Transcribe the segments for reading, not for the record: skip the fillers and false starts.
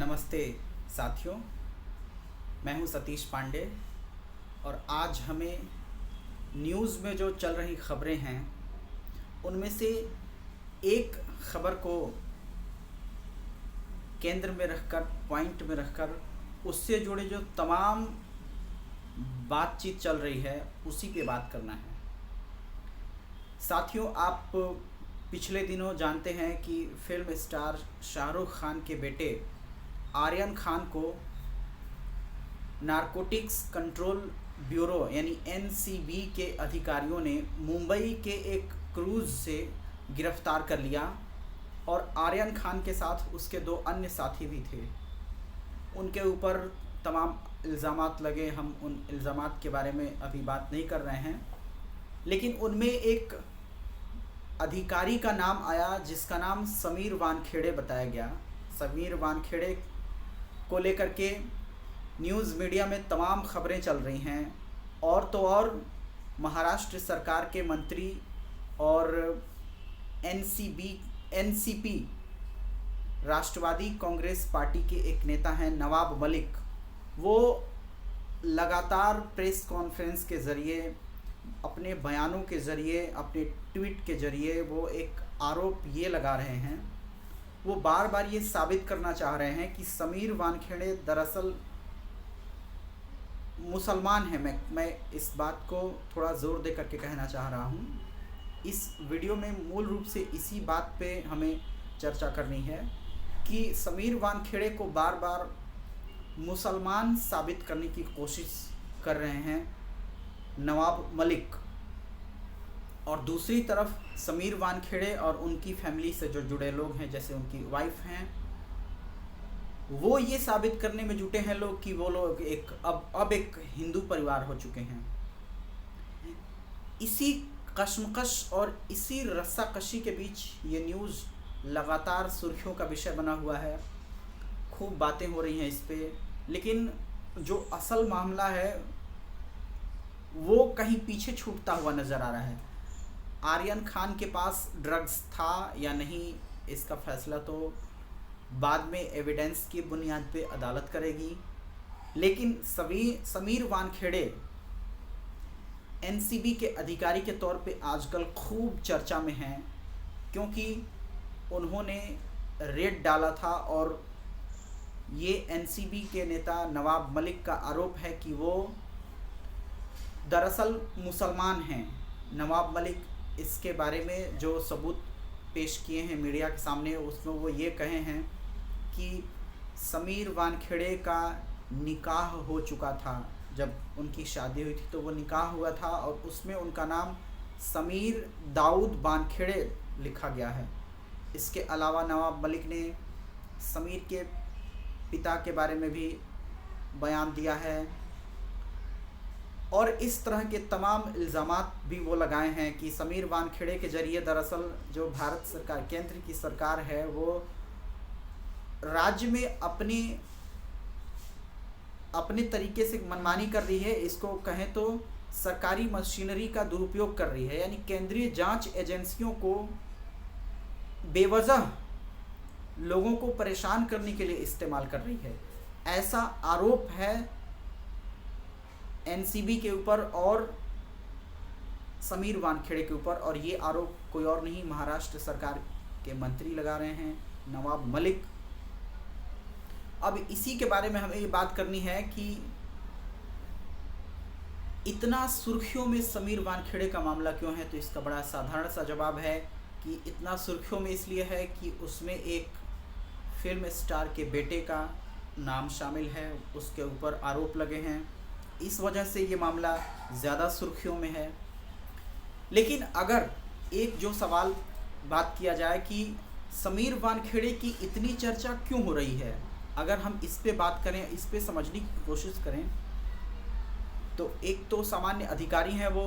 नमस्ते साथियों, मैं हूं सतीश पांडे और आज हमें न्यूज़ में जो चल रही खबरें हैं उनमें से एक खबर को केंद्र में रखकर, पॉइंट में रखकर, उससे जुड़े जो तमाम बातचीत चल रही है उसी पे बात करना है। साथियों, आप पिछले दिनों जानते हैं कि फिल्म स्टार शाहरुख खान के बेटे आर्यन खान को नारकोटिक्स कंट्रोल ब्यूरो यानी एनसीबी के अधिकारियों ने मुंबई के एक क्रूज़ से गिरफ्तार कर लिया और आर्यन खान के साथ उसके दो अन्य साथी भी थे। उनके ऊपर तमाम इल्ज़ामात लगे। हम उन इल्ज़ामात के बारे में अभी बात नहीं कर रहे हैं, लेकिन उनमें एक अधिकारी का नाम आया जिसका नाम समीर वानखेड़े बताया गया। समीर वानखेड़े को लेकर के न्यूज़ मीडिया में तमाम खबरें चल रही हैं और तो और महाराष्ट्र सरकार के मंत्री और एनसीपी राष्ट्रवादी कांग्रेस पार्टी के एक नेता हैं नवाब मलिक। वो लगातार प्रेस कॉन्फ्रेंस के ज़रिए, अपने बयानों के ज़रिए, अपने ट्वीट के ज़रिए वो एक आरोप ये लगा रहे हैं, वो बार बार ये साबित करना चाह रहे हैं कि समीर वानखेड़े दरअसल मुसलमान हैं। मैं इस बात को थोड़ा ज़ोर दे करके कहना चाह रहा हूँ। इस वीडियो में मूल रूप से इसी बात पे हमें चर्चा करनी है कि समीर वानखेड़े को बार बार मुसलमान साबित करने की कोशिश कर रहे हैं नवाब मलिक, और दूसरी तरफ समीर वानखेड़े और उनकी फैमिली से जो जुड़े लोग हैं, जैसे उनकी वाइफ हैं, वो ये साबित करने में जुटे हैं लोग कि वो लोग अब एक हिंदू परिवार हो चुके हैं। इसी कशमकश और इसी रस्साकशी के बीच ये न्यूज़ लगातार सुर्खियों का विषय बना हुआ है। खूब बातें हो रही हैं इस पे, लेकिन जो असल मामला है वो कहीं पीछे छूटता हुआ नज़र आ रहा है। आर्यन खान के पास ड्रग्स था या नहीं, इसका फैसला तो बाद में एविडेंस की बुनियाद पे अदालत करेगी, लेकिन समीर वानखेड़े एनसीबी के अधिकारी के तौर पे आजकल खूब चर्चा में हैं, क्योंकि उन्होंने रेड डाला था और ये एनसीबी के नेता नवाब मलिक का आरोप है कि वो दरअसल मुसलमान हैं। नवाब मलिक इसके बारे में जो सबूत पेश किए हैं मीडिया के सामने, उसमें वो ये कहे हैं कि समीर वानखेड़े का निकाह हो चुका था। जब उनकी शादी हुई थी तो वो निकाह हुआ था और उसमें उनका नाम समीर दाऊद वानखेड़े लिखा गया है। इसके अलावा नवाब मलिक ने समीर के पिता के बारे में भी बयान दिया है और इस तरह के तमाम इल्ज़ामात भी वो लगाए हैं कि समीर वानखेड़े के ज़रिए दरअसल जो भारत सरकार, केंद्र की सरकार है, वो राज्य में अपने तरीके से मनमानी कर रही है। इसको कहें तो सरकारी मशीनरी का दुरुपयोग कर रही है, यानी केंद्रीय जांच एजेंसियों को बेवजह लोगों को परेशान करने के लिए इस्तेमाल कर रही है। ऐसा आरोप है एनसीबी के ऊपर और समीर वानखेड़े के ऊपर, और ये आरोप कोई और नहीं, महाराष्ट्र सरकार के मंत्री लगा रहे हैं, नवाब मलिक। अब इसी के बारे में हमें ये बात करनी है कि इतना सुर्खियों में समीर वानखेड़े का मामला क्यों है। तो इसका बड़ा साधारण सा जवाब है कि इतना सुर्खियों में इसलिए है कि उसमें एक फिल्म स्टार के बेटे का नाम शामिल है, उसके ऊपर आरोप लगे हैं, इस वजह से ये मामला ज़्यादा सुर्खियों में है। लेकिन अगर एक जो सवाल बात किया जाए कि समीर वानखेड़े की इतनी चर्चा क्यों हो रही है, अगर हम इस पे बात करें, इस पे समझने की कोशिश करें, तो एक तो सामान्य अधिकारी हैं, वो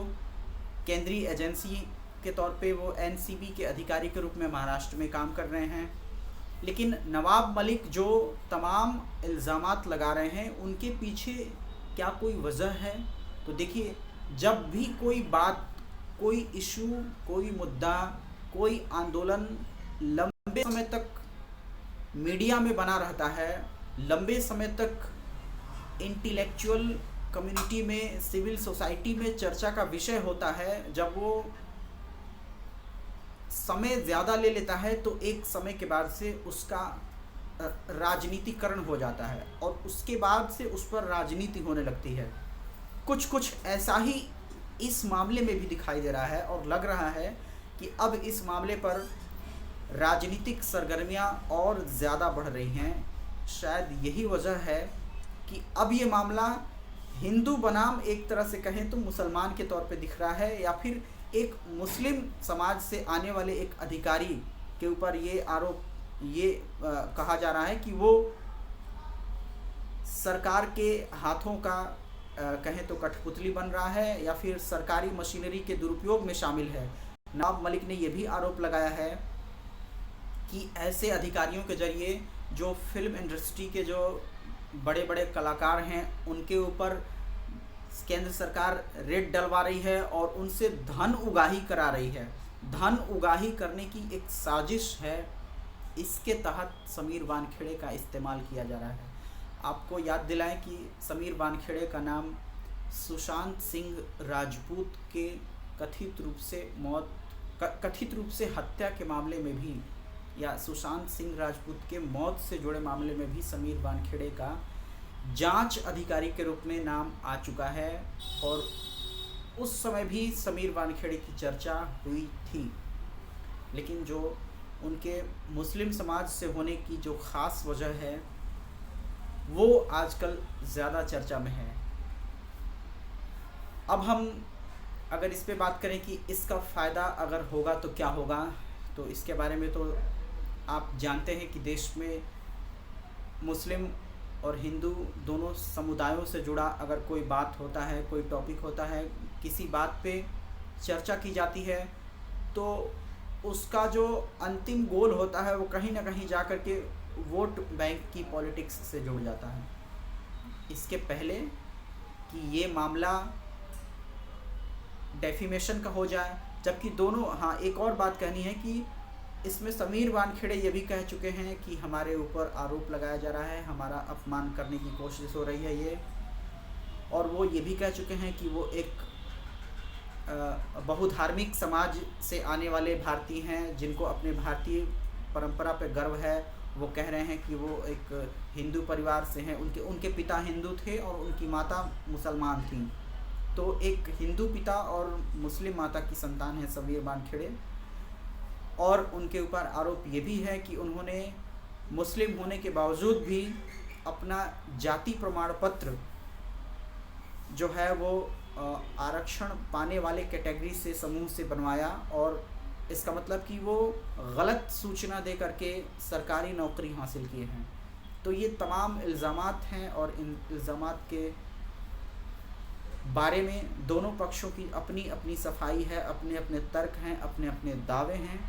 केंद्रीय एजेंसी के तौर पे वो एनसीबी के अधिकारी के रूप में महाराष्ट्र में काम कर रहे हैं। लेकिन नवाब मलिक जो तमाम इल्ज़ामात लगा रहे हैं, उनके पीछे क्या कोई वजह है? तो देखिए, जब भी कोई बात, कोई इशू, कोई मुद्दा, कोई आंदोलन लंबे समय तक मीडिया में बना रहता है लंबे समय तक इंटेलेक्चुअल कम्युनिटी में, सिविल सोसाइटी में चर्चा का विषय होता है, जब वो समय ज़्यादा ले लेता है तो एक समय के बाद से उसका राजनीतिकरण हो जाता है और उसके बाद से उस पर राजनीति होने लगती है। कुछ ऐसा ही इस मामले में भी दिखाई दे रहा है और लग रहा है कि अब इस मामले पर राजनीतिक सरगर्मियां और ज़्यादा बढ़ रही हैं। शायद यही वजह है कि अब ये मामला हिंदू बनाम एक तरह से कहें तो मुसलमान के तौर पे दिख रहा है, या फिर एक मुस्लिम समाज से आने वाले एक अधिकारी के ऊपर ये आरोप कहा जा रहा है कि वो सरकार के हाथों का कहें तो कठपुतली बन रहा है या फिर सरकारी मशीनरी के दुरुपयोग में शामिल है। नवाब मलिक ने यह भी आरोप लगाया है कि ऐसे अधिकारियों के जरिए जो फिल्म इंडस्ट्री के जो बड़े बड़े कलाकार हैं उनके ऊपर केंद्र सरकार रेड डलवा रही है और उनसे धन उगाही करा रही है। धन उगाही करने की एक साजिश है, इसके तहत समीर वानखेड़े का इस्तेमाल किया जा रहा है। आपको याद दिलाएं कि समीर वानखेड़े का नाम सुशांत सिंह राजपूत के कथित रूप से हत्या के मामले में भी, या सुशांत सिंह राजपूत के मौत से जुड़े मामले में भी समीर वानखेड़े का जांच अधिकारी के रूप में नाम आ चुका है और उस समय भी समीर वानखेड़े की चर्चा हुई थी। लेकिन जो उनके मुस्लिम समाज से होने की जो ख़ास वजह है वो आजकल ज़्यादा चर्चा में है। अब हम अगर इस पे बात करें कि इसका फ़ायदा अगर होगा तो क्या होगा, तो इसके बारे में तो आप जानते हैं कि देश में मुस्लिम और हिंदू दोनों समुदायों से जुड़ा अगर कोई बात होता है, कोई टॉपिक होता है, किसी बात पे चर्चा की जाती है तो उसका जो अंतिम गोल होता है वो कहीं ना कहीं जा कर के वोट बैंक की पॉलिटिक्स से जुड़ जाता है। इसके पहले कि ये मामला डेफिमेशन का हो जाए, जबकि दोनों, हाँ एक और बात कहनी है कि इसमें समीर वानखेड़े ये भी कह चुके हैं कि हमारे ऊपर आरोप लगाया जा रहा है, हमारा अपमान करने की कोशिश हो रही है ये, और वो ये भी कह चुके हैं कि वो एक बहुधार्मिक समाज से आने वाले भारतीय हैं जिनको अपने भारतीय परंपरा पे गर्व है। वो कह रहे हैं कि वो एक हिंदू परिवार से हैं, उनके पिता हिंदू थे और उनकी माता मुसलमान थी, तो एक हिंदू पिता और मुस्लिम माता की संतान है समीर वानखेड़े। और उनके ऊपर आरोप ये भी है कि उन्होंने मुस्लिम होने के बावजूद भी अपना जाति प्रमाण पत्र जो है वो आरक्षण पाने वाले कैटेगरी से समूह से बनवाया, और इसका मतलब कि वो गलत सूचना दे करके सरकारी नौकरी हासिल किए हैं। तो ये तमाम इल्ज़ामात हैं और इन इल्ज़ामात के बारे में दोनों पक्षों की अपनी अपनी सफाई है, अपने अपने तर्क हैं, अपने अपने दावे हैं।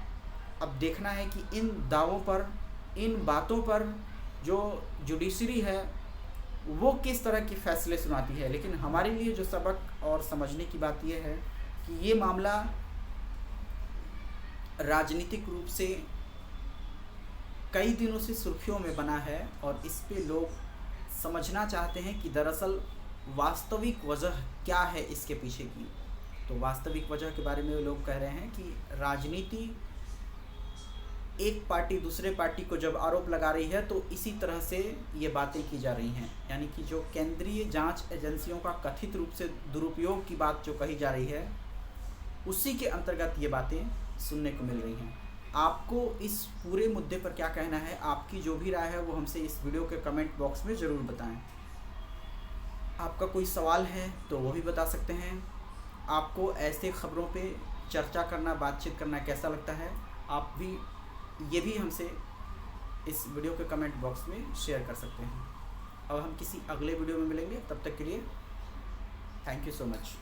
अब देखना है कि इन दावों पर, इन बातों पर जो जुडिशरी है वो किस तरह के फैसले सुनाती है। लेकिन हमारे लिए जो सबक और समझने की बात यह है कि ये मामला राजनीतिक रूप से कई दिनों से सुर्खियों में बना है और इस पे लोग समझना चाहते हैं कि दरअसल वास्तविक वजह क्या है इसके पीछे की। तो वास्तविक वजह के बारे में लोग कह रहे हैं कि राजनीति, एक पार्टी दूसरे पार्टी को जब आरोप लगा रही है तो इसी तरह से ये बातें की जा रही हैं, यानी कि जो केंद्रीय जांच एजेंसियों का कथित रूप से दुरुपयोग की बात जो कही जा रही है उसी के अंतर्गत ये बातें सुनने को मिल रही हैं। आपको इस पूरे मुद्दे पर क्या कहना है, आपकी जो भी राय है वो हमसे इस वीडियो के कमेंट बॉक्स में ज़रूर बताएं। आपका कोई सवाल है तो वो भी बता सकते हैं। आपको ऐसे खबरों पे चर्चा करना, बातचीत करना कैसा लगता है, आप भी ये भी हमसे इस वीडियो के कमेंट बॉक्स में शेयर कर सकते हैं। अब हम किसी अगले वीडियो में मिलेंगे, तब तक के लिए थैंक यू सो मच।